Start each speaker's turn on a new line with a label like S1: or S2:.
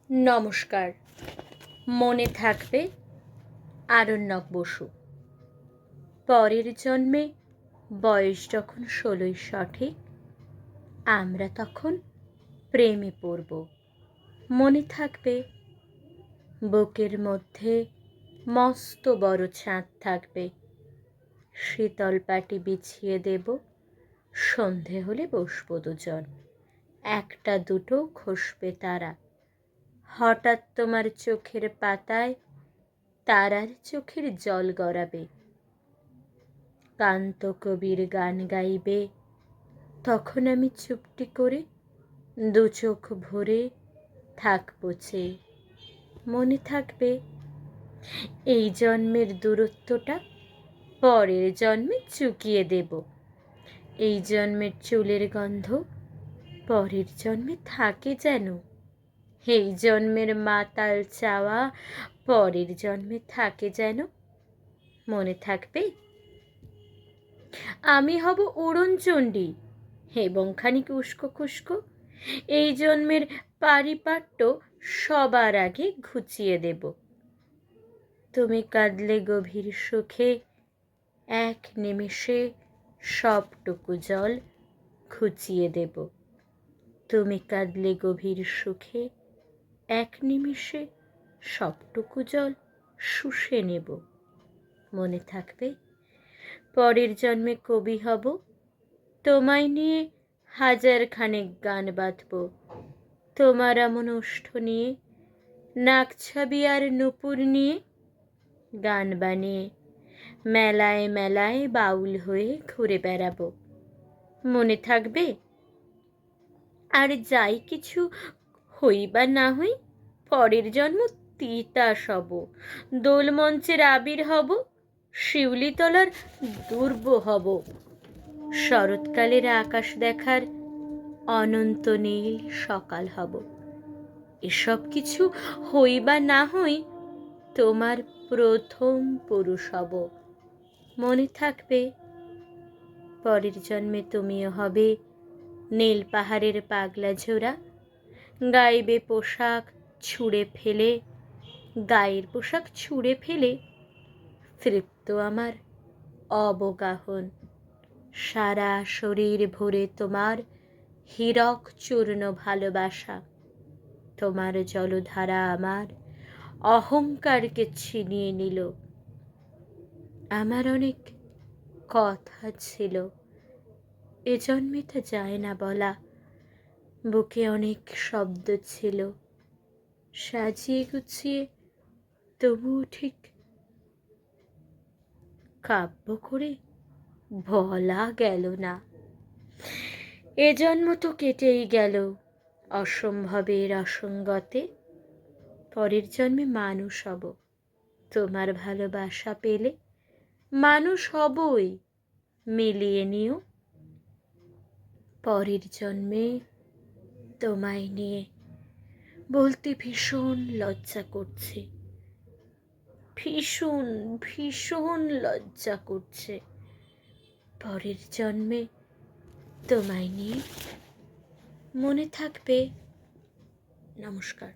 S1: নমস্কার। মনে থাকবে আরণ্যক বসু। পরের জন্মে বয়স যখন 16 সঠিক, আমরা তখন প্রেমে পড়ব। মনে থাকবে বুকের মধ্যে মস্ত বড় চাঁদ থাকবে। শীতল পাটি বিছিয়ে দেব, সন্ধে হলে বসব দুজন। একটা দুটো খসবে তারা, হঠাৎ তোমার চোখের পাতায় তারার চোখের জল গড়াবে। কান্ত কবির গান গাইবে, তখন আমি চুপটি করে দু চোখ ভরে থাকবো চেয়ে। মনে থাকবে এই জন্মের দূরত্বটা পরের জন্মে চুকিয়ে দেব। এই জন্মের চুলের গন্ধ পরের জন্মে থাকে যেন। এই জন্মের মাতাল চাওয়া পরের জন্মে থাকে যেন। মনে থাকবে আমি হব উড়নচণ্ডী এবং খানিক উস্কো খুস্কো। এই জন্মের পারিপাট্য সবার আগে ঘুচিয়ে দেব। তুমি কাঁদলে গভীর সুখে, এক নিমেষে সবটুকু জল ঘুচিয়ে দেব। তুমি কাঁদলে গভীর সুখে, এক নিমেষে সবটুকু জল শুষে নেব। মনে থাকবে পরের জন্মে কবি হব, তোমায় নিয়ে হাজার খানেক গান বাঁধব। তোমার এমন ওষ্ঠ নিয়ে, নাকছাবি আর নূপুর নিয়ে গান বানিয়ে মেলায় মেলায় বাউল হয়ে ঘুরে বেড়াবো। মনে থাকবে আর যাই কিছু হই বা না হই, পরের জন্ম তিতাস হব, দোলমঞ্চের আবির হব, শিউলিতলার দুর্ব হব, শরৎকালের আকাশ দেখার অনন্ত নীল সকাল হব। এসব কিছু হই বা না হই, তোমার প্রথম পুরুষ হব। মনে থাকবে পরের জন্মে তুমিও হবে নীল পাহাড়ের পাগলা ঝোরা। গাইবে পোশাক ছুঁড়ে ফেলে, গায়ের পোশাক ছুঁড়ে ফেলে তৃপ্ত আমার অবগাহন। সারা শরীর ভরে তোমার হীরক চূর্ণ ভালোবাসা। তোমার জলধারা আমার অহংকারকে ছিনিয়ে নিল। আমার অনেক কথা ছিল, এ জন্মে তা যায় না বলা। বুকে অনেক শব্দ ছিল, সাজিয়ে গুছিয়ে তবুও ঠিক কাব্য করে বলা গেল না। এ জন্ম তো কেটেই গেল অসম্ভবের অসঙ্গতে। পরের জন্মে মানুষ হব, তোমার ভালোবাসা পেলে মানুষ হবই, মিলিয়ে নিও। পরের জন্মে তোমায় নিয়ে বলতে ভীষণ লজ্জা করছে, ভীষণ ভীষণ লজ্জা করছে। পরের জন্মে তোমায় নিয়ে। মনে থাকবে। নমস্কার।